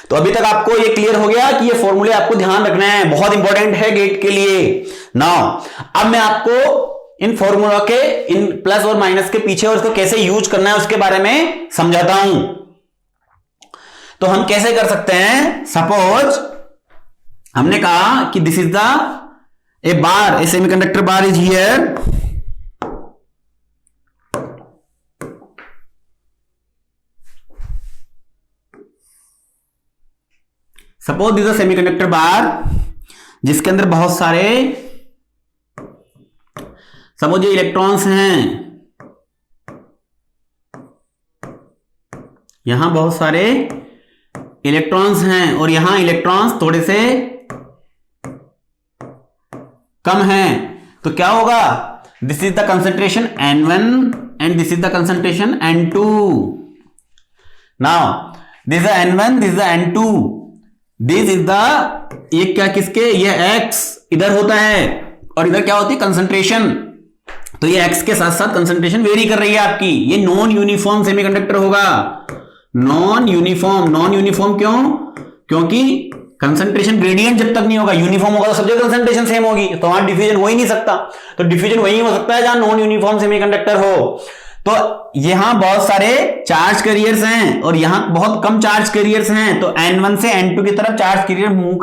तो अभी तक आपको ये क्लियर हो गया कि ये फॉर्मूले आपको ध्यान रखना है, बहुत इंपॉर्टेंट है गेट के लिए। नाउ अब मैं आपको इन फॉर्मूला के, इन प्लस और माइनस के पीछे और इसको कैसे यूज करना है उसके बारे में समझाता हूं। तो हम कैसे कर सकते हैं, सपोज हमने कहा कि this is the a bar, a semiconductor bar is here, suppose this is a semiconductor bar जिसके अंदर बहुत सारे, सपोज ये इलेक्ट्रॉन्स हैं, यहां बहुत सारे इलेक्ट्रॉन्स हैं और यहां इलेक्ट्रॉन्स थोड़े से कम हैं। तो क्या होगा, this is the concentration N1 and this is the concentration N2। Now this is N1, this is N2, this is the, ये क्या किसके, ये X इधर होता है और इधर क्या होती है कंसंट्रेशन। तो ये X के साथ साथ कंसंट्रेशन वेरी कर रही है आपकी। ये नॉन यूनिफॉर्म सेमीकंडक्टर होगा, नॉन यूनिफॉर्म। नॉन यूनिफॉर्म क्यों, क्योंकि कंसंट्रेशन ग्रेडियंट जब तक नहीं होगा, यूनिफॉर्म होगा तो सब जगह कंसंट्रेशन सेम होगी, तो वहां डिफ्यूजन हो ही नहीं सकता। तो डिफ्यूजन वही हो सकता है जहां नॉन यूनिफॉर्म सेमीकंडक्टर हो। तो यहां बहुत सारे चार्ज कैरियर्स हैं और यहां बहुत कम चार्ज कैरियर्स हैं। तो N1 से N2 की तरफ चार्ज कैरियर मूव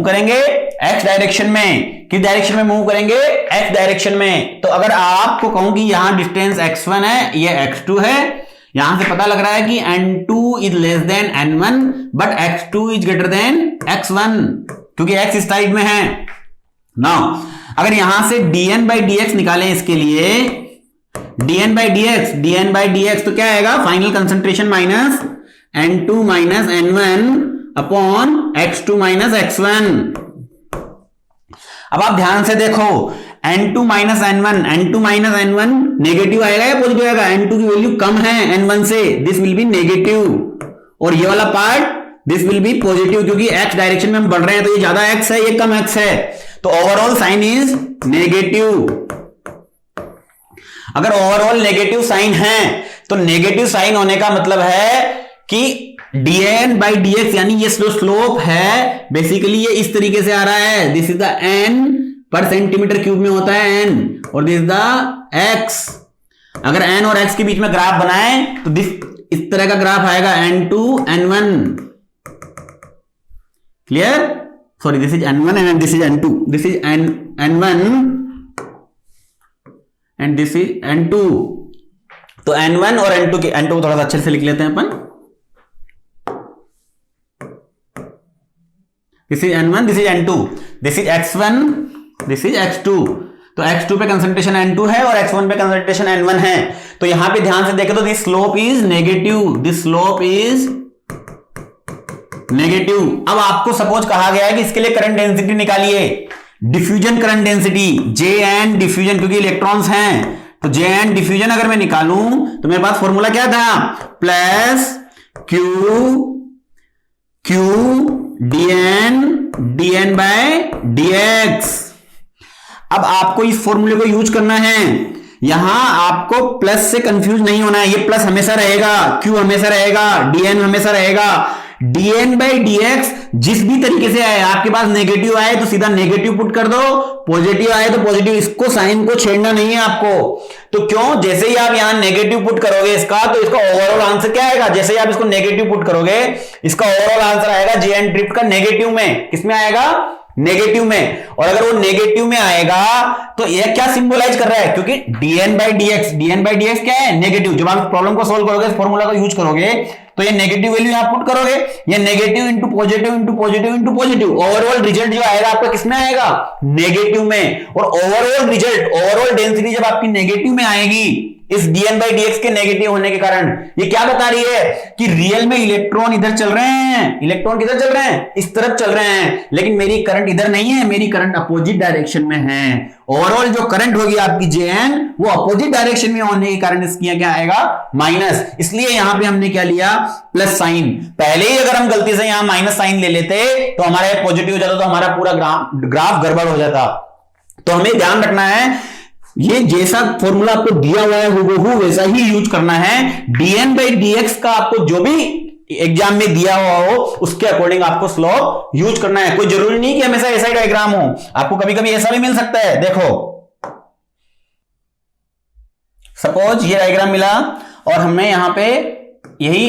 करेंगे x डायरेक्शन में। किस डायरेक्शन में मूव करेंगे, x डायरेक्शन में। तो अगर आपको कहूं कि यहां डिस्टेंस x1 है, ये x2 है, यहां से पता लग रहा है कि N2 is less than N1 but X2 is greater than X1 क्योंकि x इस साइड में है। नाउ अगर यहां से dn by dx निकालें इसके लिए, dn by dx तो क्या आएगा, final concentration minus N2 minus N1 upon X2 minus X1। अब आप ध्यान से देखो, N2 माइनस N1 नेगेटिव आएगा या पॉजिटिव आएगा, N2 की वैल्यू कम है N1 से, दिस विल बी नेगेटिव। और ये वाला part this will B positive क्योंकि x डायरेक्शन में हम बढ़ रहे हैं, तो ये ज्यादा x है, ये कम x है, तो ओवरऑल साइन इज नेगेटिव। अगर ओवरऑल नेगेटिव साइन है तो नेगेटिव साइन होने का मतलब है कि dn by dx यानी ये स्लोप है, बेसिकली ये इस तरीके से आ रहा है, दिस इज द n पर सेंटीमीटर क्यूब में होता है n और दिस द x। अगर n और x के बीच में ग्राफ बनाए तो दिस इस तरह का ग्राफ आएगा N2 N1, clear, sorry this is N1 and this is N2, this is N1 and this is N2। तो N1 और N2 के, N2 को थोड़ा सा अच्छे से लिख लेते हैं अपन, this is N1, this is N2, this is X1, this is X2। तो X2 पे कंसंट्रेशन N2 है और X1 पे कंसंट्रेशन N1 है। तो यहां पे ध्यान से देखें तो this slope is negative, this slope is negative. अब आपको सपोज कहा गया है कि इसके लिए करंट डेंसिटी निकालिए, diffusion current density, Jn diffusion, क्योंकि इलेक्ट्रॉन्स हैं तो Jn डिफ्यूजन अगर मैं निकालूं तो मेरे पास फॉर्मूला क्या था, plus Q dn by dx। अब आपको इस फॉर्मूले को यूज करना है, यहां आपको प्लस से कंफ्यूज नहीं होना है, ये प्लस हमेशा रहेगा, Q हमेशा रहेगा, dn हमेशा रहेगा। dn by dx जिस भी तरीके से आए, आपके पास नेगेटिव आए तो सीधा नेगेटिव पुट कर दो, पॉजिटिव आए तो पॉजिटिव, इसको साइन को छेड़ना नहीं है आपको। तो क्यों, जैसे ही आप यहां नेगेटिव पुट करोगे इसका, तो इसका ओवरऑल आंसर क्या आएगा, जैसे ही आप इसको नेगेटिव पुट करोगे इसका ओवरऑल आंसर आएगा Jn ट्रिप का नेगेटिव में, किसमें आएगा, नेगेटिव में। और अगर वो नेगेटिव में आएगा तो यह क्या सिंबलाइज कर रहा है, क्योंकि dn by dx क्या है, नेगेटिव। जब आप प्रॉब्लम को सोल्व करोगे, इस फॉर्मूला को यूज करोगे तो ये नेगेटिव वैल्यू यहां पुट करोगे, ये negative into positive into positive into positive, overall result जो आएगा आपका किसमें आएगा, नेगेटिव में। और ओवरऑल रिजल्ट, ओवरऑल डेंसिटी जब आपकी नेगेटिव में आएगी इस dn by dx के नेगेटिव होने के कारण, ये क्या बता रही है कि रियल में इलेक्ट्रॉन इधर चल रहे हैं, इलेक्ट्रॉन किधर चल रहे हैं, इस तरफ चल रहे हैं, लेकिन मेरी करंट इधर नहीं है, मेरी करंट अपोजिट डायरेक्शन में है। ओवरऑल जो करंट होगी आपकी Jn वो अपोजिट डायरेक्शन में होने के कारण इसकी क्या आएगा, माइनस। इसलिए यहां पे हमने क्या लिया, प्लस साइन। पहले ही अगर हम गलती से यहां माइनस साइन ले लेते तो हमारा पॉजिटिव हो जाता, तो हमारा पूरा ग्राफ गड़बड़ हो जाता। तो हमें ध्यान रखना है, ये जैसा फॉर्मूला आपको दिया हुआ है हूबहू वैसा ही यूज करना है। dn by dx का आपको जो भी एग्जाम में दिया हुआ हो उसके अकॉर्डिंग आपको स्लोप यूज करना है। कोई जरूरी नहीं कि हमेशा ऐसा ही डायग्राम हो, आपको कभी कभी ऐसा भी मिल सकता है। देखो सपोज ये डायग्राम मिला और हमने यहां पे यही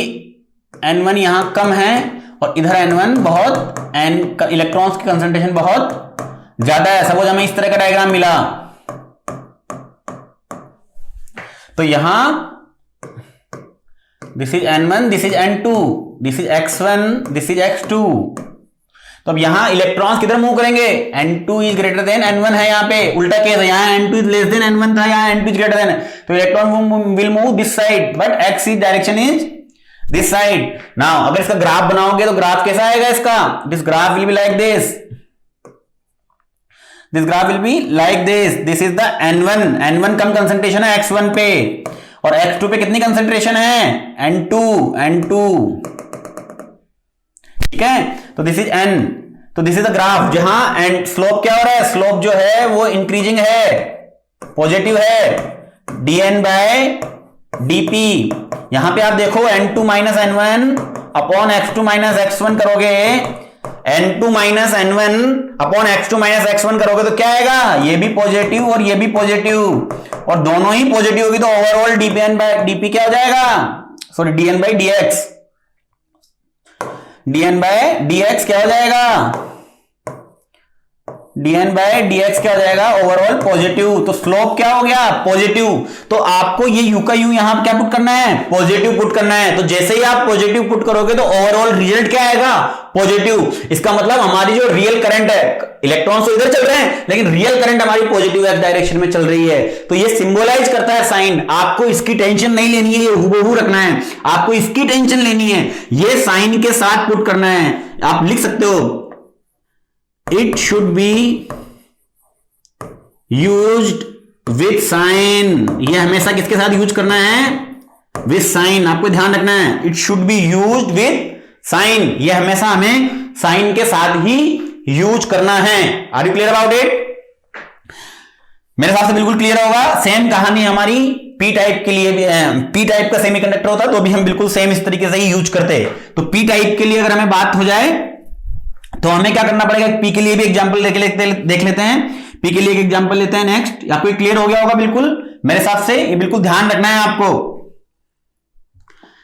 N1 यहां कम है और इधर N1 बहुत इलेक्ट्रॉन्स की कंसंट्रेशन बहुत ज्यादा है। सपोज हमें इस तरह का डायग्राम मिला तो यहां this is N1, this is N2, this is X1, this is X2। तो अब यहां इलेक्ट्रॉन्स किधर मूव करेंगे? N2 is greater then N1 है, यहां पे उल्टा केस है, यहां N2 is less than N1 था, यहां N2 इज ग्रेटर देन, तो electron will move this side but X is direction is this side. Now अगर इसका ग्राफ बनाओगे तो ग्राफ कैसा आएगा इसका? This graph will be like this, this graph will be like this. This is the N1 come concentration है X1 पे और X2 पे कितनी कंसंट्रेशन है? N2। ठीक है, तो दिस इज N, तो दिस इज द ग्राफ जहां एंड स्लोप क्या हो रहा है? स्लोप जो है वो इंक्रीजिंग है, पॉजिटिव है, dN बाय dP। यहां पे आप देखो N2 minus N1 upon X2 minus X1 करोगे, N2 minus N1 upon X2 minus X1 करोगे तो क्या आएगा? ये भी पॉजिटिव और ये भी पॉजिटिव, और दोनों ही पॉजिटिव होगी तो ओवरऑल dN बाय dP क्या हो जाएगा? Sorry dN by dx, dN by dx क्या हो जाएगा? dN बाय dx क्या हो जाएगा? Overall positive. तो स्लोप क्या हो गया? पॉजिटिव। तो आपको ये u का u यहां क्या पुट करना है? पॉजिटिव पुट करना है। तो जैसे ही आप पॉजिटिव पुट करोगे तो ओवरऑल रिजल्ट क्या आएगा? पॉजिटिव। इसका मतलब हमारी जो रियल करंट है, इलेक्ट्रॉन्स तो इधर चल रहे हैं लेकिन रियल करंट हमारी पॉजिटिव एक्स डायरेक्शन में चल रही है। तो ये सिंबलाइज करता है साइन। आपको इसकी टेंशन नहीं लेनी है, ये हुबहू रखना है, आपको इसकी टेंशन लेनी है, ये साइन के साथ पुट करना है। आप लिख सकते हो it should be used with sign. ये हमेशा किसके साथ यूज करना है? With sign. आपको ध्यान रखना है it should be used with sign, ये हमेशा हमें साइन के साथ ही यूज करना है। Are you clear about it? मेरे हिसाब से बिल्कुल क्लियर होगा। सेम कहानी हमारी पी टाइप के लिए भी है। पी टाइप का सेमीकंडक्टर होता तो भी हम बिल्कुल सेम इस तरीके से ही यूज करते। तो पी टाइप के लिए अगर हमें बात हो जाए तो हमें क्या करना पड़ेगा? पी के लिए भी एग्जांपल देख लेते हैं। पी के लिए एक एग्जांपल लेते हैं नेक्स्ट। आपको ये क्लियर हो गया होगा बिल्कुल मेरे हिसाब से, ये बिल्कुल ध्यान रखना है आपको।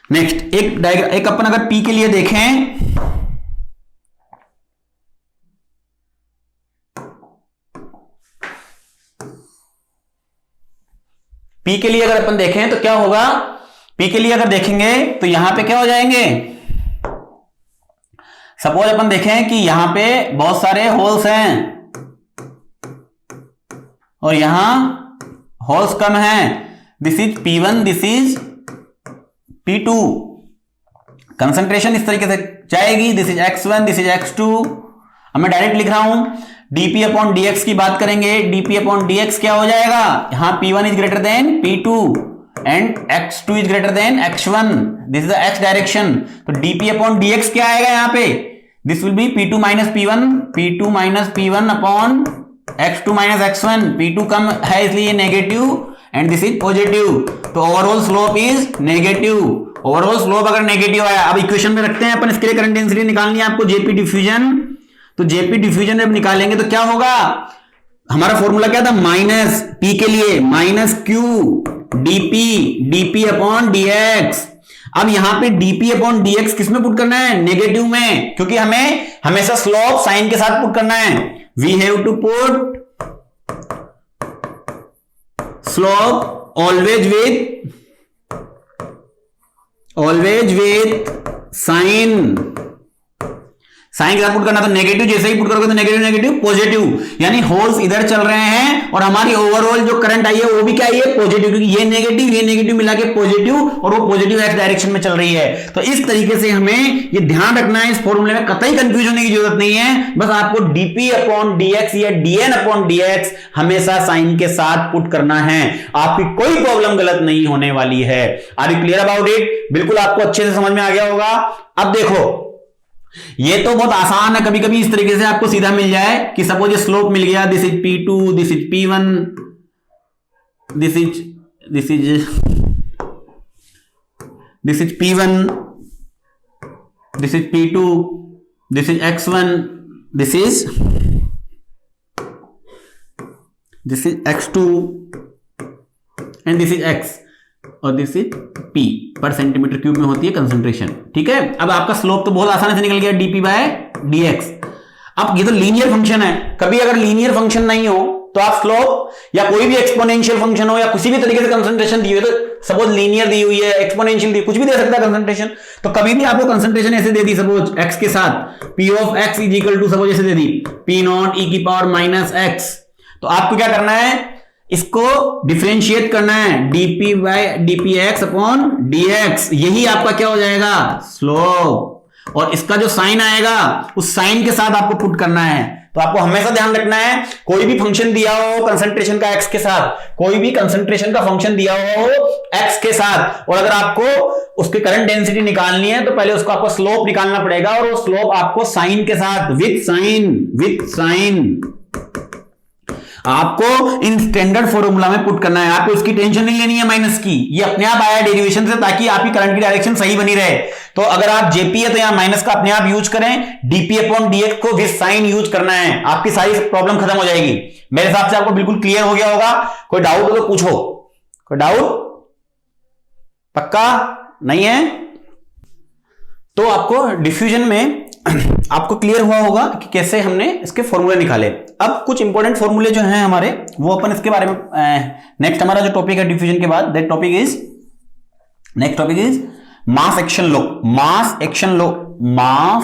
नेक्स्ट एक अपन अगर पी के लिए देखें, पी के लिए अगर अपन देखें तो क्या होगा? पी के लिए अगर देखेंगे तो यहां पे क्या हो जाएंगे? सपोज अपन देखें कि यहां पे बहुत सारे होल्स हैं और यहां होल्स कम हैं। This is P1, this is P2। Concentration इस तरीके से जाएगी। This is X1, this is X2। अब मैं डायरेक्ट लिख रहा हूं dP अपॉन dx की बात करेंगे। dP अपॉन dx क्या हो जाएगा? यहां P1 is greater than P2 and X2 is greater than X1। This is the x direction. तो dP अपॉन dx क्या आएगा यहां पे? This will be P2 minus P1, P2 minus P1 upon X2 minus X1। P2 कम है इसलिए negative and this is positive. तो overall slope is negative. Overall slope अगर नेगेटिव आया, अब इक्वेशन में रखते हैं अपन, इसके लिए करंट डेंसिटी निकालनी है आपको, जेपी डिफ्यूजन। तो जेपी डिफ्यूजन जब निकालेंगे तो क्या होगा? हमारा फॉर्मूला क्या था? माइनस पी के लिए minus q dp upon dx. अब यहां पे dP अपॉन dx किस में पुट करना है? नेगेटिव में, क्योंकक्योंकि हमें हमेशा स्लोप साइन के साथ पुट करना है। We have to put slope always with sign. Sign के साथ पुट करना, तो नेगेटिव जैसे ही पुट करोगे तो नेगेटिव पॉजिटिव, यानी होल्स इधर चल रहे हैं और हमारी ओवरऑल जो करंट आई है वो भी क्या आई है? पॉजिटिव, क्योंकि ये नेगेटिव मिला के पॉजिटिव और वो पॉजिटिव एक्स डायरेक्शन में चल रही है। तो इस तरीके से हमें ये ध्यान रखना है। इस फॉर्मूले में कतई कंफ्यूज होने की जरूरत नहीं है। बस आपको dP अपॉन dx या dN अपॉन dx हमेशा साइन के साथ पुट करना है। आपकी कोई प्रॉब्लम गलत नहीं होने वाली है। Are you clear about it? बिल्कुल आपको अच्छे से समझ में आ गया होगा। अब देखो ये तो बहुत आसान है, कभी कभी इस तरीके से आपको सीधा मिल जाए कि सपोज ये स्लोप मिल गया, this is P2, this is P1, this is P1, this is P2, this is X1, this is X2 and this is X और दिस इज P पर सेंटीमीटर क्यूब में होती है कंसंट्रेशन। ठीक है, अब आपका स्लोप तो बहुत आसानी से निकल गया, dP बाय dx। अब ये तो लीनियर फंक्शन है, कभी अगर लीनियर फंक्शन नहीं हो तो आप स्लोप या कोई भी एक्सपोनेंशियल फंक्शन हो या किसी भी तरीके से कंसंट्रेशन दी हुई, तो सपोज लीनियर दी हुई है, एक्सपोनेंशियल दी, कुछ भी दे सकता है कंसंट्रेशन, तो कभी भी आपको कंसंट्रेशन ऐसे दे दी, सपोज x के साथ P of x is equal to suppose ऐसे दे दी P नॉट e की पावर माइनस x, तो आपको क्या करना है, इसको डिफरेंशिएट करना है dP by dpx upon dx, यही आपका क्या हो जाएगा स्लोप, और इसका जो साइन आएगा उस साइन के साथ आपको पुट करना है। तो आपको हमेशा ध्यान रखना है, कोई भी फंक्शन दिया हो कंसंट्रेशन का x के साथ, कोई भी कंसंट्रेशन का फंक्शन दिया हो x के साथ, और अगर आपको उसकी करंट डेंसिटी निकालनी है तो पहले उसको आपको स्लोप निकालना पड़ेगा, और वो स्लोप आपको साइन के साथ विथ साइन आपको इन स्टैंडर्ड फॉर्मूला में पुट करना है। आपको इसकी टेंशन नहीं लेनी है माइनस की, ये अपने आप आया डेरिवेशन से, ताकि आपकी करंट की डायरेक्शन सही बनी रहे। तो अगर आप जेपी है तो यहां माइनस का अपने आप यूज करें, डीपी अपॉन डीएक्स को विद साइन यूज करना है, आपकी सारी प्रॉब्लम खत्म हो जाएगी। मेरे हिसाब से आपको बिल्कुल क्लियर हो गया होगा। कोई डाउट हो तो पूछो, कोई डाउट पक्का नहीं है तो आपको डिफ्यूजन में आपको क्लियर हुआ होगा कि कैसे हमने इसके फॉर्मूले निकाले। अब कुछ इंपॉर्टेंट फॉर्मूले जो हैं हमारे, वो अपन इसके बारे में नेक्स्ट हमारा जो टॉपिक है डिफ्यूजन के बाद, that topic is next topic is mass action law. Mass action law, mass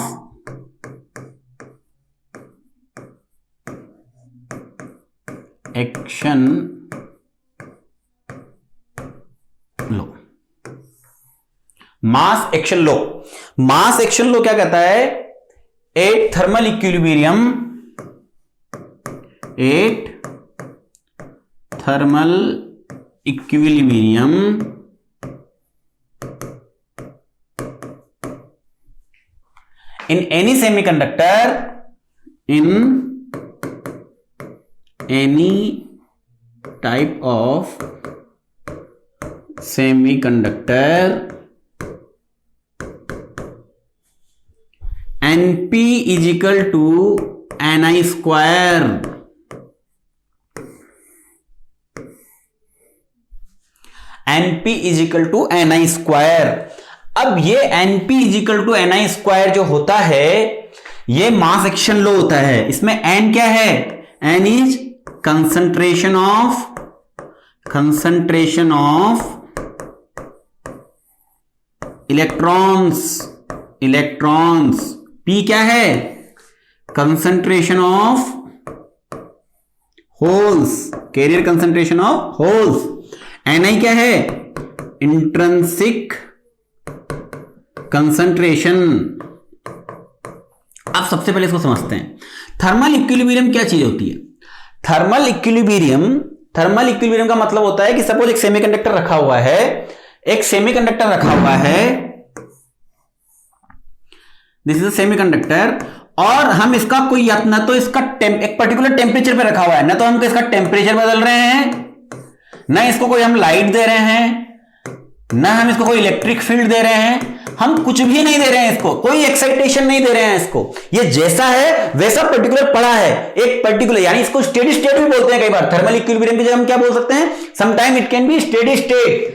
action law, mass action law. Mass action law क्या कहता है, at thermal equilibrium, at thermal equilibrium in any semiconductor, in any type of semiconductor, Np is equal to Ni square, Np is equal to Ni square। अब ये Np is equal to Ni square जो होता है, ये मास action law होता है। इसमें N क्या है, N is concentration of electrons, P क्या है, concentration of holes, carrier concentration of holes. Ni क्या है, इंट्रिंसिक कंसंट्रेशन। अब सबसे पहले इसको समझते हैं, थर्मल इक्विलिब्रियम क्या चीज होती है। थर्मल इक्विलिब्रियम का मतलब होता है कि सपोज एक सेमीकंडक्टर रखा हुआ है, दिस इज अ सेमीकंडक्टर, और हम इसका कोई ना तो इसका एक पर्टिकुलर टेम्परेचर पे रखा हुआ है, ना तो हम इसका टेम्परेचर बदल रहे हैं, ना इसको कोई हम लाइट दे रहे हैं, ना हम इसको कोई इलेक्ट्रिक फील्ड दे रहे हैं, हम कुछ भी नहीं दे रहे हैं इसको, कोई एक्साइटेशन नहीं दे रहे हैं इसको। ये जैसा है वैसा पर्टिकुलर पड़ा है, एक पर्टिकुलर, यानी इसको स्टेडी स्टेट भी बोलते हैं कई बार। थर्मल इक्विलिब्रियम की जगह हम क्या बोल सकते हैं, sometime it can be steady state.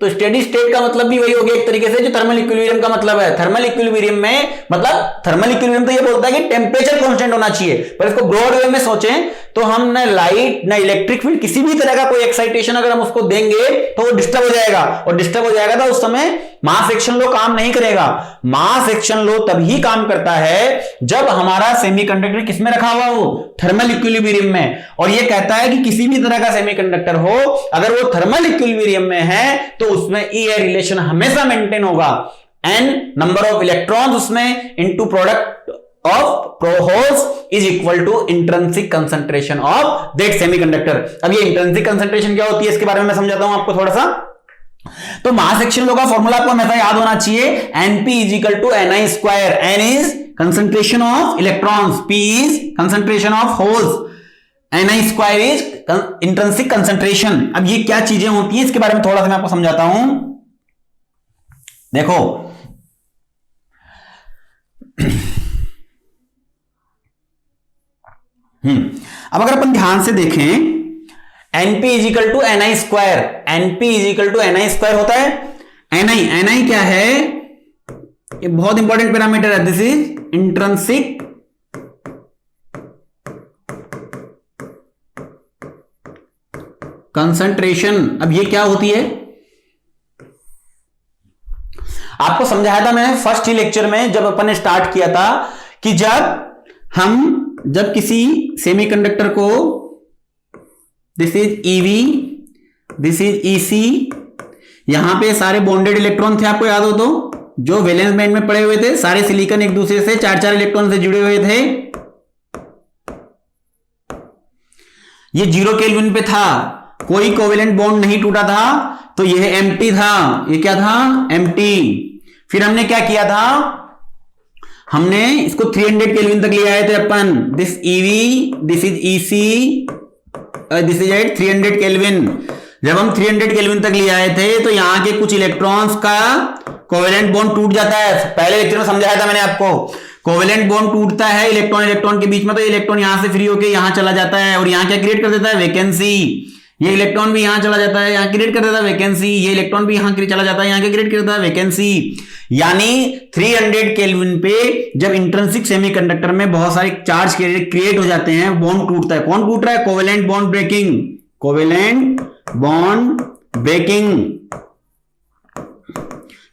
तो स्टेडी स्टेट का मतलब भी वही हो गया एक तरीके से जो थर्मल इक्विलिब्रियम का मतलब है। थर्मल इक्विलिब्रियम में मतलब थर्मल इक्विलिब्रियम तो ये बोलता है कि टेम्परेचर कांस्टेंट होना चाहिए, पर इसको ब्रॉड वे में सोचें तो हम ना लाइट ना इलेक्ट्रिक फील्ड, किसी भी तरह का कोई एक्साइटेशन अगर हम उसको देंगे तो वो डिस्टर्ब हो जाएगा, और डिस्टर्ब हो जाएगा तो उस समय मास एक्शन लॉ काम नहीं करेगा। मास एक्शन लॉ तभी काम करता है जब हमारा सेमीकंडक्टर किसमें रखा हुआ हो, थर्मल इक्विलिब्रियम में। और ये कहता है कि किसी भी तरह का सेमीकंडक्टर हो, अगर वो थर्मल इक्विलिब्रियम में है तो उसमें ई ए रिलेशन हमेशा मेंटेन होगा, n नंबर ऑफ इलेक्ट्रॉन्स उसमें into product of holes is equal to intrinsic concentration of that semiconductor. अब ये इंट्रिंसिक कंसंट्रेशन क्या होती है इसके बारे में मैं समझाता हूं आपको थोड़ा सा। तो मास एक्शन लॉ का फॉर्मूला आपको हमेशा याद होना चाहिए, Np is equal to Ni square. N is concentration of electrons, P is concentration of holes, Ni square is intrinsic concentration. अब ये क्या चीजें होती हैं इसके बारे में थोड़ा सा मैं आपको समझाता हूं। देखो अब अगर अपन ध्यान से देखें, Np is equal to NI square, Np is equal to NI square होता है। एनआई क्या है, ये बहुत इंपॉर्टेंट पैरामीटर है, दिस इज इंट्रिंसिक कंसंट्रेशन। अब ये क्या होती है, आपको समझाया था मैंने फर्स्ट ही लेक्चर में जब अपन ने स्टार्ट किया था कि जब किसी सेमीकंडक्टर को, this is EV, this is EC, यहां पे सारे बॉन्डेड इलेक्ट्रॉन थे, आपको याद हो तो, जो वैलेंस बैंड में पड़े हुए थे, सारे सिलिकॉन एक दूसरे से 4-4 इलेक्ट्रॉन से जुड़े हुए थे। ये 0 केल्विन पे था, कोई कोवेलेंट बॉन्ड नहीं टूटा था, तो यह एम्प्टी था। ये क्या था, एम्प्टी। फिर हमने क्या किया था, हमने इसको 300 केल्विन तक ले आए थे अपन, this EV, this is EC, this is at 300 kelvin. जब हम 300 केल्विन तक ले आए थे तो यहां के कुछ इलेक्ट्रॉन्स का कोवेलेंट बॉन्ड टूट जाता है। पहले लेक्चर में समझाया था मैंने आपको, कोवेलेंट बॉन्ड टूटता है इलेक्ट्रॉन इलेक्ट्रॉन के बीच में, तो इलेक्ट्रॉन यहां से फ्री होकर यहां चला जाता है और यहां क्या क्रिएट कर देता है, वैकेंसी। ये इलेक्ट्रॉन भी यहां चला जाता है, यहां क्रिएट कर देता है वैकेंसी। ये इलेक्ट्रॉन भी यहां चला जाता है, यहां क्या क्रिएट कर देता है, वैकेंसी। यानी 300 केल्विन पे जब इंट्रिंसिक सेमीकंडक्टर में बहुत सारे चार्ज क्रिएट हो जाते हैं, बॉन्ड टूटता है। कौन टूट रहा है, covalent bond breaking, covalent bond breaking.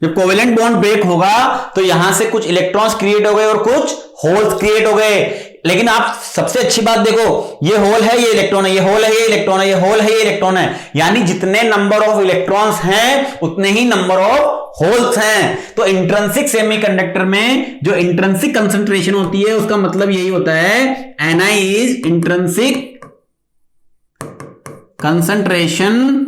जब कोवेलेंट बॉन्ड ब्रेक होगा तो यहां से कुछ इलेक्ट्रॉन्स क्रिएट हो गए और कुछ होल्स क्रिएट हो गए। लेकिन आप सबसे अच्छी बात देखो, ये होल है, ये इलेक्ट्रॉन है, ये होल है, ये इलेक्ट्रॉन है, ये होल है, ये इलेक्ट्रॉन है। यानी जितने नंबर ऑफ इलेक्ट्रॉन्स हैं उतने ही नंबर ऑफ होल्स हैं। तो इंट्रिंसिक सेमीकंडक्टर में जो इंट्रिंसिक कंसंट्रेशन होती है उसका मतलब यही होता है, Ni इज इंट्रिंसिक कंसंट्रेशन,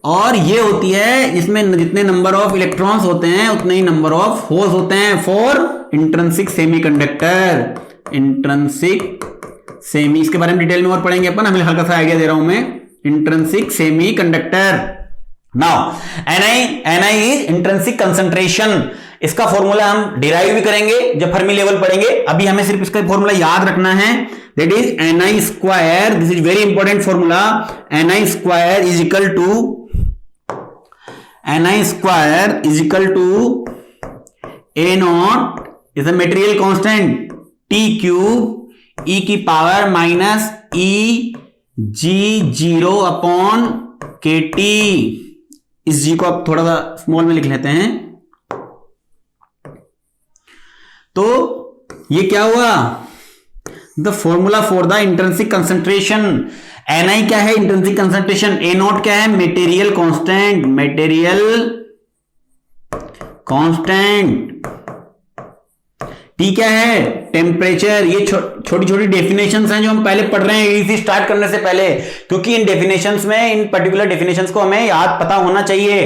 और ये होती है इसमें जितने नंबर ऑफ इलेक्ट्रॉन्स होते हैं उतने ही नंबर ऑफ होल्स होते हैं for intrinsic semiconductor. Intrinsic semi, इसके बारे में डिटेल में और पढ़ेंगे अपन, हमें हल्का सा आइडिया दे रहा हूं मैं। Intrinsic semiconductor, now Ni is intrinsic concentration. इसका फॉर्मूला हम डिराइव भी करेंगे जब फर्मी लेवल पढ़ेंगे, अभी हमें सिर्फ इसका फॉर्मूला याद रखना है, that is Ni square, this is very important formula, Ni square is equal to, Ni square is equal to A naught is the material constant, T cube e की power minus E G0 upon KT। इस G को आप थोड़ा सा small में लिख लेते हैं। तो ये क्या हुआ, the formula for the intrinsic concentration. Ni क्या है, इंट्रिंसिक कंसंट्रेशन। A नॉट क्या है, material constant, material constant. T क्या है, टेम्परेचर। ये छोटी छोटी डेफिनेशंस हैं जो हम पहले पढ़ रहे हैं एडीसी स्टार्ट करने से पहले, क्योंकि इन डेफिनेशंस में, इन पर्टिकुलर डेफिनेशंस को हमें याद पता होना चाहिए।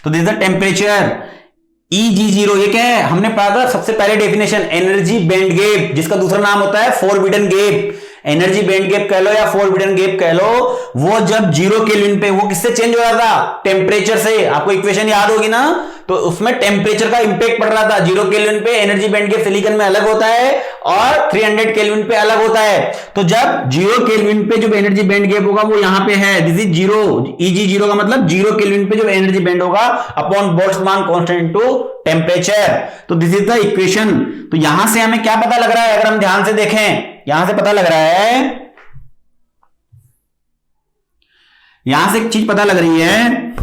तो this is the temperature. Eg0 ये क्या है, हमने पढ़ा था सबसे पहले डेफिनेशन, एनर्जी बैंड गैप, जिसका दूसरा नाम होता है forbidden gap. Energy band gap कह लो या फॉरबिडन गैप कह लो, वो जब 0 केल्विन पे, वो किससे चेंज हो रहा था, टेम्परेचर से। आपको इक्वेशन याद होगी ना, तो उसमें टेम्परेचर का इंपैक्ट पड़ रहा था। 0 केल्विन पे एनर्जी बैंड गैप सिलिकॉन में अलग होता है और 300 केल्विन पे अलग होता है। तो जब 0 केल्विन पे जो एनर्जी बैंड गैप होगा वो यहां पे है, दिस इज 0, Eg0 का मतलब 0 केल्विन पे जो एनर्जी बैंड होगा upon Boltzmann constant to temperature. तो दिस इज द इक्वेशन। तो यहां से हमें क्या पता लग रहा है, अगर हम ध्यान से देखें, यहां से पता लग रहा है, यहां से एक चीज पता लग रही है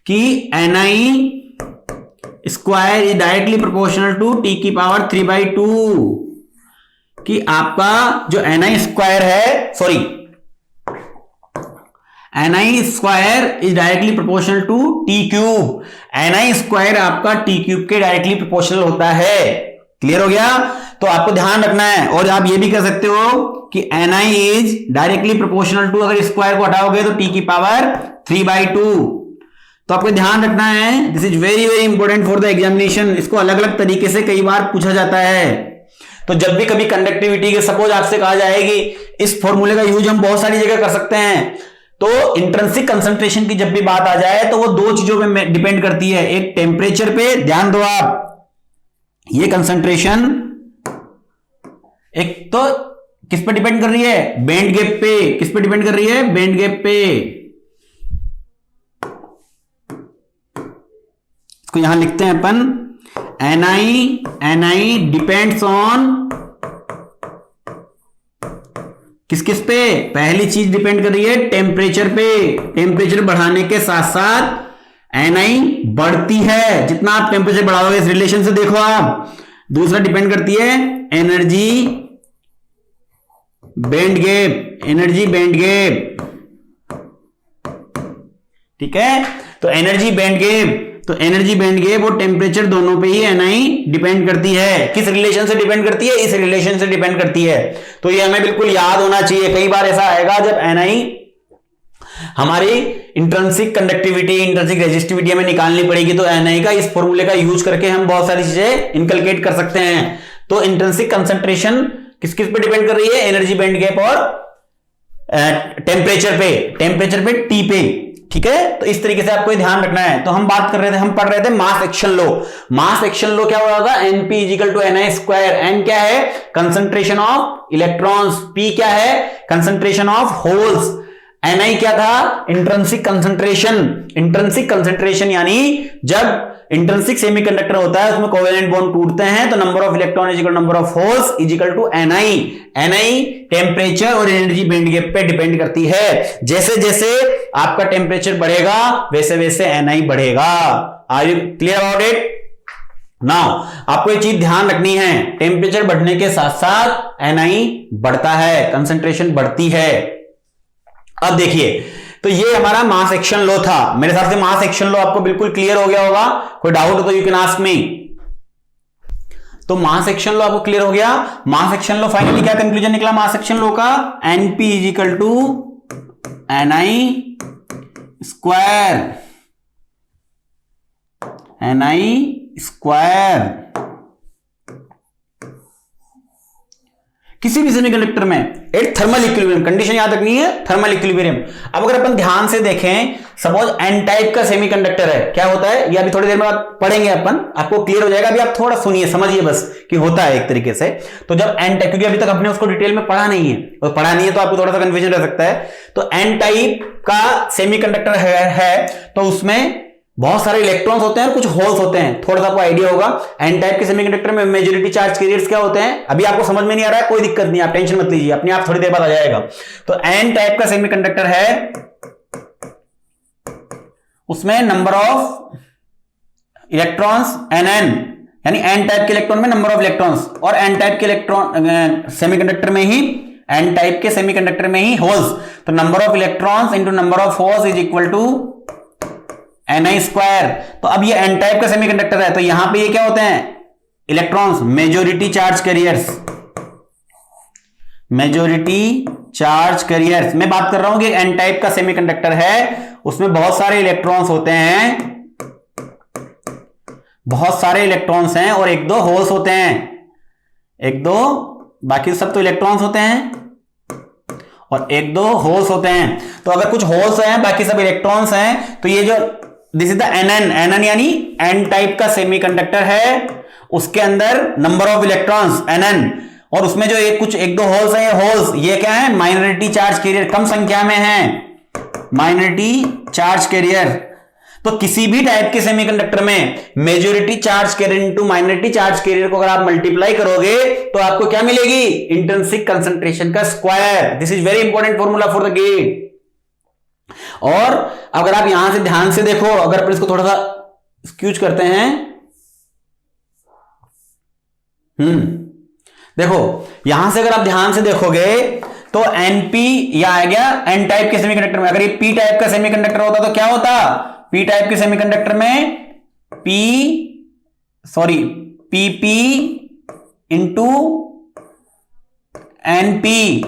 कि Ni square is directly proportional to T की पावर 3/2, कि आपका जो Ni स्क्वायर है, sorry, Ni square is directly proportional to T cube. Ni square आपका T क्यूब के डायरेक्टली प्रोपोर्शनल होता है। क्लियर हो गया? तो आपको ध्यान रखना है। और आप ये भी कर सकते हो कि Ni is directly proportional to, अगर स्क्वायर को हटाओगे तो T की पावर 3/2। तो आपको ध्यान रखना है, this is very very important for the examination. इसको अलग अलग तरीके से कई बार पूछा जाता है। तो जब भी कभी कंडक्टिविटी के सपोज आपसे कहा जाएगी, इस फॉर्मूले का यूज हम बहुत सारी जगह कर सकते हैं। तो इंट्रिंसिक कंसंट्रेशन की जब भी बात आ जाए तो वो दो चीजों पे डिपेंड करती है, एक टेम्परेचर पे, ध्यान दो आप, ये कंसंट्रेशन एक तो किस पे डिपेंड कर रही है, बैंड गैप पे। किस पे डिपेंड कर रही है, बैंड गैप पे। इसको यहां लिखते हैं अपन, एनआई डिपेंड्स ऑन किस किस पे, पहली चीज डिपेंड कर रही है टेम्परेचर पे। टेम्परेचर बढ़ाने के साथ साथ एनआई बढ़ती है, जितना आप टेम्परेचर बढ़ाओगे, इस रिलेशन से देखो आप। दूसरा डिपेंड करती है energy band gap, energy band gap, ठीक है। तो एनर्जी बैंड गैप, तो एनर्जी बैंड गैप और टेम्परेचर दोनों पे ही एनआई डिपेंड करती है। किस रिलेशन से डिपेंड करती है, इस रिलेशन से डिपेंड करती है। तो ये हमें बिल्कुल याद होना चाहिए। कई बार ऐसा आएगा जब एनआई हमारी इंट्रिंसिक कंडक्टिविटी, इंट्रिंसिक रेजिस्टिविटी हमें निकालनी पड़ेगी, तो एनआई का इस फॉर्मूले का यूज करके हम बहुत सारी चीजें इनकलकेट कर सकते हैं। तो इंट्रिंसिक कंसंट्रेशन किस किस पे डिपेंड कर रही है, एनर्जी बैंड गैप और टेम्परेचर पे, टी पे, ठीक है। तो इस तरीके से आपको ध्यान रखना है। तो हम बात कर रहे थे, हम पढ़ रहे थे मास एक्शन लो। मास एक्शन लो क्या हो रहा था, NP is equal to NI square. N क्या है, कंसंट्रेशन ऑफ इलेक्ट्रॉन्स, पी क्या है, कंसंट्रेशन ऑफ होल्स, एनआई क्या था, इंट्रिंसिक कंसंट्रेशन। इंट्रिंसिक कंसंट्रेशन यानी जब इंट्रिंसिक सेमीकंडक्टर होता है उसमें कोवेलेंट बॉन्ड टूटते हैं, तो number of electron is equal number of holes is equal to NI. NI temperature और एनर्जी बैंड गैप पे डिपेंड करती है। जैसे जैसे आपका टेम्परेचर बढ़ेगा वैसे वैसे एनआई बढ़ेगा। Are you clear about it? Now आपको ये चीज ध्यान रखनी है, टेम्परेचर बढ़ने के साथ साथ एनआई बढ़ता है, कंसंट्रेशन बढ़ती है। अब देखिए, तो ये हमारा मास एक्शन लो था। मेरे हिसाब से मास एक्शन लो आपको बिल्कुल क्लियर हो गया होगा। कोई डाउट हो तो यू कैन आस्क मी। तो मास एक्शन लो आपको क्लियर हो गया। मास एक्शन लो फाइनली क्या कंक्लूजन निकला मास एक्शन लो का, NP is equal to NI square, NI square. किसी भी सेमीकंडक्टर में एट थर्मल इक्विलिब्रियम, कंडीशन याद रखनी है, थर्मल इक्विलिब्रियम। अब अगर अपन ध्यान से देखें, सपोज एन टाइप का सेमीकंडक्टर है, क्या होता है ये अभी थोड़ी देर में पढ़ेंगे अपन, आपको क्लियर हो जाएगा। अभी आप थोड़ा सुनिए, समझिए बस कि होता है एक तरीके से। तो जब एन टाइप, क्योंकि अभी तक आपने उसको डिटेल में पढ़ा नहीं है, और पढ़ा नहीं है तो आपको थोड़ा सा कंफ्यूजन रह सकता है। तो एन टाइप का सेमीकंडक्टर है तो उसमें बहुत सारे इलेक्ट्रॉन्स होते हैं और कुछ होल्स होते हैं। थोड़ा सा आपको आइडिया होगा। एन टाइप के सेमीकंडक्टर में मेजॉरिटी चार्ज कैरियर्स क्या होते हैं, अभी आपको समझ में नहीं आ रहा है, कोई दिक्कत नहीं, आप टेंशन मत लीजिए, अपने आप थोड़ी देर बाद आ जाएगा। तो एन टाइप का सेमीकंडक्टर है, उसमें नंबर ऑफ इलेक्ट्रॉन्स एन, यानी एन टाइप के इलेक्ट्रॉन में नंबर ऑफ इलेक्ट्रॉन्स, और एन टाइप के इलेक्ट्रॉन सेमीकंडक्टर में ही, एन टाइप के सेमीकंडक्टर में ही होल्स। तो number of electrons into number of holes is equal to NI square. तो अब ये एन टाइप का सेमीकंडक्टर है, तो यहां पे ये क्या होते हैं, electrons, majority charge carriers, majority charge carriers. मैं बात कर रहा हूं कि एन टाइप का सेमीकंडक्टर है, उसमें बहुत सारे इलेक्ट्रॉन्स होते हैं, बहुत सारे इलेक्ट्रॉन्स हैं और एक दो होल्स होते हैं, एक दो, बाकी सब तो इलेक्ट्रॉन्स होते हैं और एक दो होल्स होते हैं। तो अगर कुछ होल्स हैं बाकी सब इलेक्ट्रॉन्स हैं, तो ये जो दिस इज द एनएन यानी एन टाइप का सेमीकंडक्टर है, उसके अंदर नंबर ऑफ इलेक्ट्रॉन्स एनएन, और उसमें जो एक दो होल्स हैं, ये होल्स ये क्या है, माइनॉरिटी चार्ज कैरियर, कम संख्या में है माइनॉरिटी चार्ज कैरियर। तो किसी भी टाइप के सेमीकंडक्टर में majority charge carrier into minority charge carrier को अगर आप मल्टीप्लाई करोगे तो आपको क्या मिलेगी, इंट्रिंसिक कंसंट्रेशन का square. This is very important formula for the GATE. और अगर आप यहां से ध्यान से देखो, अगर अपन इसको थोड़ा सा स्क्यूज करते हैं, देखो यहां से अगर आप ध्यान से देखोगे तो एनपी या आ गया एन टाइप के सेमीकंडक्टर में। अगर ये पी टाइप का सेमीकंडक्टर होता तो क्या होता, पी टाइप के सेमीकंडक्टर में पीपी इंटू एनपी,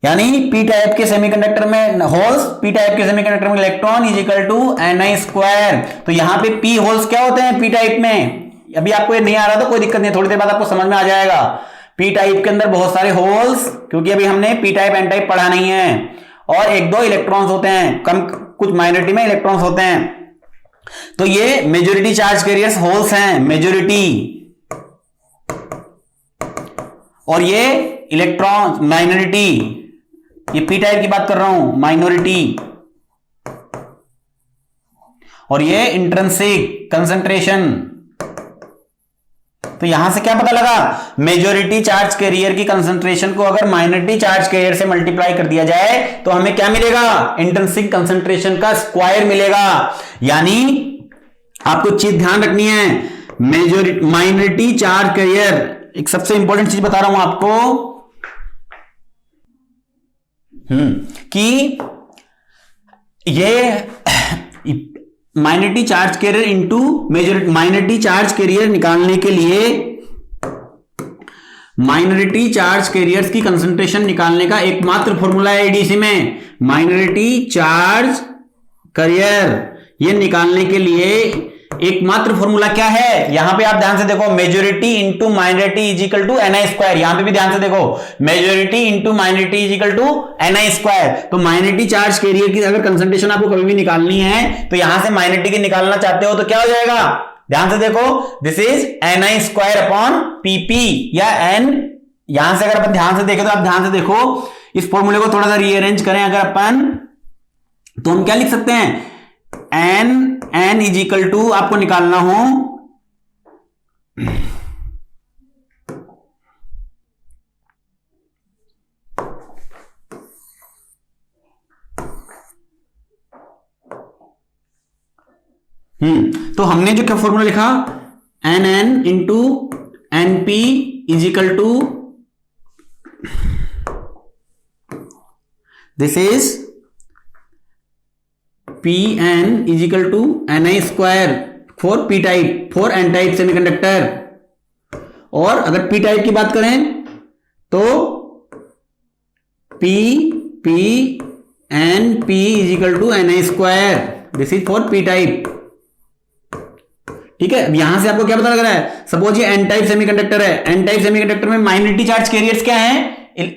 यानी पी टाइप के सेमीकंडक्टर में होल्स, पी टाइप के सेमीकंडक्टर में electron is equal to NI square. तो यहां पे पी होल्स क्या होते हैं पी टाइप में, अभी आपको ये नहीं आ रहा तो कोई दिक्कत नहीं, थोड़ी देर बाद आपको समझ में आ जाएगा। पी टाइप के अंदर बहुत सारे होल्स, क्योंकि अभी हमने पी टाइप एन टाइप पढ़ा नहीं है, और एक दो इलेक्ट्रॉन्स होते हैं, कम कुछ माइनॉरिटी में इलेक्ट्रॉन्स होते हैं। तो ये मेजॉरिटी चार्ज कैरियर्स होल्स हैं, मेजॉरिटी, और ये इलेक्ट्रॉन माइनॉरिटी, ये पी टाइप की बात कर रहा हूं, माइनॉरिटी, और ये इंट्रिंसिक कंसंट्रेशन। तो यहां से क्या पता लगा, मेजॉरिटी चार्ज कैरियर की कंसंट्रेशन को अगर माइनॉरिटी चार्ज कैरियर से मल्टीप्लाई कर दिया जाए तो हमें क्या मिलेगा, इंट्रिंसिक कंसंट्रेशन का स्क्वायर मिलेगा। यानी आपको चीज ध्यान रखनी है, मेजॉरिटी माइनॉरिटी चार्ज कैरियर, एक सबसे इंपॉर्टेंट चीज बता रहा हूं आपको कि ये minority charge carrier into majority, minority charge career निकालने के लिए, माइनॉरिटी चार्ज कैरियर्स की कंसंट्रेशन निकालने का एकमात्र फॉर्मूला है एडीसी में, माइनॉरिटी चार्ज कैरियर, ये निकालने के लिए एकमात्र फॉर्मूला क्या है, यहां पे आप ध्यान से देखो, majority into minority is equal to NI square. यहां पे भी ध्यान से देखो, majority into minority is equal to NI square. तो माइनॉरिटी चार्ज कैरियर की अगर कंसंट्रेशन आपको कभी भी निकालनी है तो यहां से माइनॉरिटी की निकालना चाहते हो तो क्या हो जाएगा, ध्यान से देखो, this is NI square upon PP या एन। यहां से अगर अपन ध्यान से देखें तो आप ध्यान से देखो, इस फॉर्मूले को थोड़ा सा रीअरेंज करें अगर अपन, तो हम क्या लिख सकते हैं, एन इज इक्वल टू आपको निकालना हो तो हमने जो क्या फॉर्मूला लिखा, N into N P is equal to, this is P N is equal to N I square for P type, for N type semiconductor. और अगर पी टाइप की बात करें तो P N P is equal to N I square, this is for P type. ठीक है, अब यहां से आपको क्या पता लग रहा है, सपोज ये एन टाइप सेमीकंडक्टर है, एन टाइप सेमीकंडक्टर में माइनॉरिटी चार्ज कैरियर्स क्या हैं,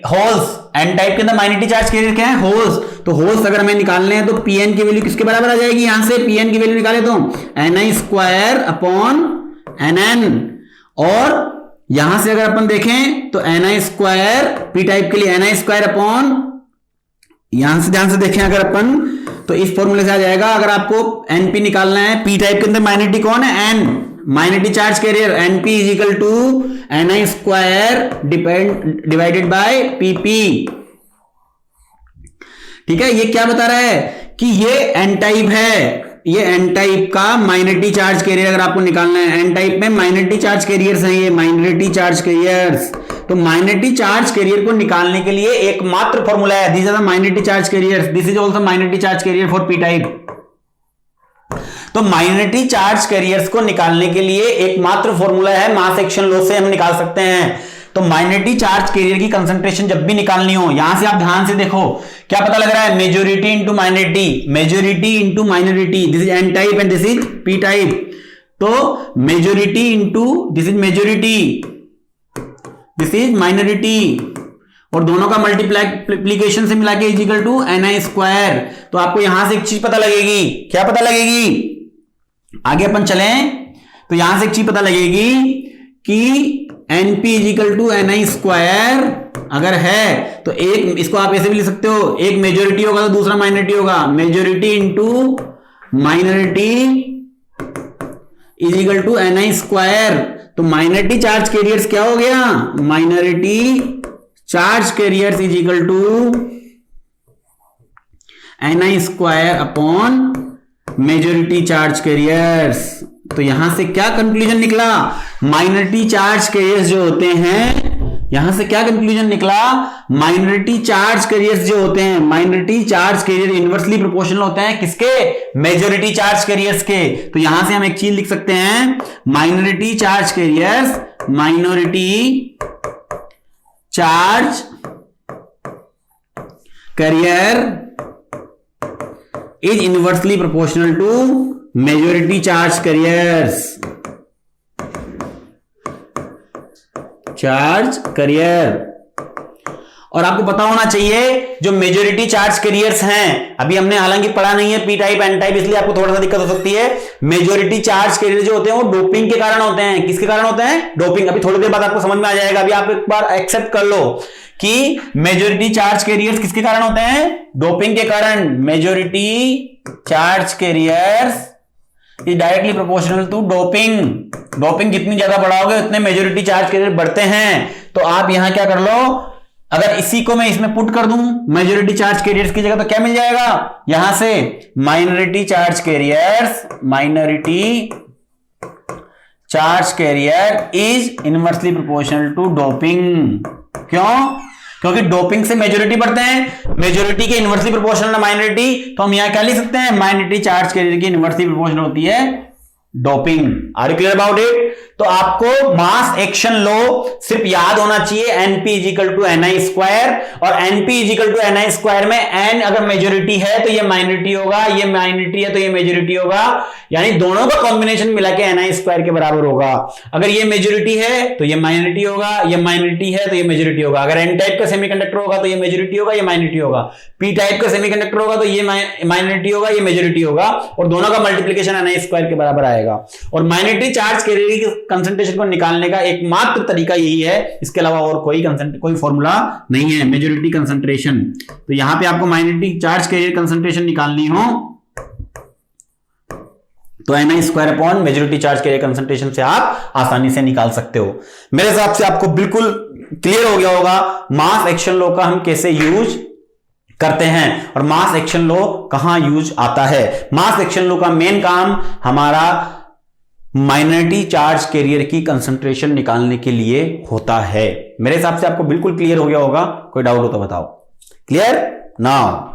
होल्स। एन टाइप के अंदर माइनॉरिटी चार्ज कैरियर क्या है, होल्स। तो होल्स अगर हमें निकालने हैं तो पीएन की वैल्यू किसके बराबर आ जाएगी, यहां से पीएन की वैल्यू निकाले तो N I square upon N N, और यहां से अगर अपन देखें तो N I square P type के लिए एन आई स्क्वायर अपॉन, यहां से ध्यान से देखें अगर अपन तो इस फॉर्मूले से आ जाएगा, अगर आपको एनपी निकालना है, पी टाइप के अंदर माइनॉरिटी कौन है, N, minority charge carrier, NP is equal to N I square divided by PP. ठीक है, ये क्या बता रहा है कि ये एन टाइप है, ये एन टाइप का माइनॉरिटी चार्ज कैरियर अगर आपको निकालना है, एन टाइप में माइनॉरिटी चार्ज कैरियर्स हैं, ये माइनॉरिटी चार्ज कैरियर्स। तो माइनॉरिटी चार्ज कैरियर को निकालने के लिए एकमात्र फॉर्मूला है, this are the minority charge carriers, this is also minority charge carrier for P type. तो माइनॉरिटी चार्ज कैरियर्स को निकालने के लिए एकमात्र फॉर्मूला है, मास एक्शन लॉ से हम निकाल सकते हैं। तो माइनॉरिटी चार्ज कैरियर की कंसंट्रेशन जब भी निकालनी हो, यहां से आप ध्यान से देखो क्या पता लग रहा है, majority into minority, majority into minority, this is N type and this is P type. तो majority into this is majority, this is minority, और दोनों का मल्टीप्लीकेशन से मिला के is equal to N I square. तो आपको यहां से एक चीज पता लगेगी, क्या पता लगेगी, आगे अपन चलें तो यहां से एक चीज पता लगेगी कि NP is equal to N I square अगर है तो एक, इसको आप ऐसे भी लिख सकते हो, एक मेजॉरिटी होगा तो दूसरा माइनॉरिटी होगा, majority into minority is equal to N I square. तो माइनॉरिटी चार्ज कैरियर्स क्या हो गया, minority charge carriers is equal to N I square upon majority charge carriers. तो यहां से क्या कंक्लूजन निकला, माइनॉरिटी चार्ज कैरियर्स जो होते हैं, यहां से क्या कंक्लूजन निकला, माइनॉरिटी चार्ज कैरियर्स जो होते हैं, minority charge career inversely proportional होते हैं किसके, मेजॉरिटी चार्ज कैरियर्स के। तो यहां से हम एक चीज लिख सकते हैं, minority charge carriers, minority charge career is inversely proportional to majority charge carriers, charge carrier। और आपको पता होना चाहिए जो मेजॉरिटी चार्ज कैरियर्स हैं, अभी हमने हालांकि पढ़ा नहीं है पी टाइप एन टाइप, इसलिए आपको थोड़ा सा दिक्कत हो सकती है। मेजॉरिटी चार्ज कैरियर जो होते हैं वो डोपिंग के कारण होते हैं। किसके कारण होते हैं? डोपिंग। अभी थोड़ी देर बाद आपको समझ में आ जाएगा। अभी आप एक बार एक्सेप्ट कर लो कि मेजॉरिटी चार्ज कैरियर्स किसके कारण होते हैं? डोपिंग के कारण। Majority charge carriers is directly proportional to doping. Doping जितनी ज्यादा बढ़ाओगे उतने मेजॉरिटी चार्ज कैरियर बढ़ते हैं। तो आप यहां क्या कर लो, अगर इसी को मैं इसमें पुट कर दूं मेजॉरिटी चार्ज कैरियर्स की जगह, तो क्या मिल जाएगा यहां से? Minority charge carriers, minority charge carrier is inversely proportional to doping. क्यों? क्योंकि डोपिंग से मेजॉरिटी बढ़ते हैं, मेजॉरिटी के इनवर्सली प्रोपोर्शनल माइनॉरिटी, तो हम यहां क्या लिख सकते हैं? माइनॉरिटी चार्ज कैरियर की इनवर्सली प्रोपोर्शनल होती है doping. Are you clear about it? तो आपको मास एक्शन लॉ सिर्फ याद होना चाहिए, NP is equal to NI square, और NP is equal to NI square में एन अगर मेजॉरिटी है तो ये माइनॉरिटी होगा, ये माइनॉरिटी है तो ये मेजॉरिटी होगा, यानी दोनों का कॉम्बिनेशन मिला के एनआई स्क्वायर के बराबर होगा। अगर ये मेजॉरिटी है तो ये माइनॉरिटी होगा, ये माइनॉरिटी है तो ये मेजॉरिटी होगा। अगर एन टाइप का सेमीकंडक्टर होगा तो ये मेजॉरिटी होगा, ये माइनॉरिटी होगा। पी टाइप का सेमीकंडक्टर होगा तो ये माइनॉरिटी होगा, ये मेजॉरिटी होगा, और दोनों का मल्टीप्लीकेशन एनआई स्क्वायर के बराबर आएगा। और माइनॉरिटी चार्ज कैरियर की कंसंट्रेशन को निकालने का एकमात्र तरीका यही है, इसके अलावा और कोई फॉर्मूला नहीं है। मेजॉरिटी कंसंट्रेशन, तो यहां पे आपको माइनॉरिटी चार्ज कैरियर कंसंट्रेशन निकालनी हो तो NI square upon majority charge carrier concentration से आप आसानी से निकाल सकते हो। मेरे हिसाब से आपको बिल्कुल क्लियर हो गया होगा मास एक्शन लॉ का हम कैसे यूज करते हैं और मास एक्शन लॉ कहां यूज आता है। मास एक्शन लॉ का मेन काम हमारा माइनॉरिटी चार्ज कैरियर की कंसंट्रेशन निकालने के लिए होता है। मेरे हिसाब से आपको बिल्कुल क्लियर हो गया होगा। कोई डाउट हो तो बताओ। Clear now?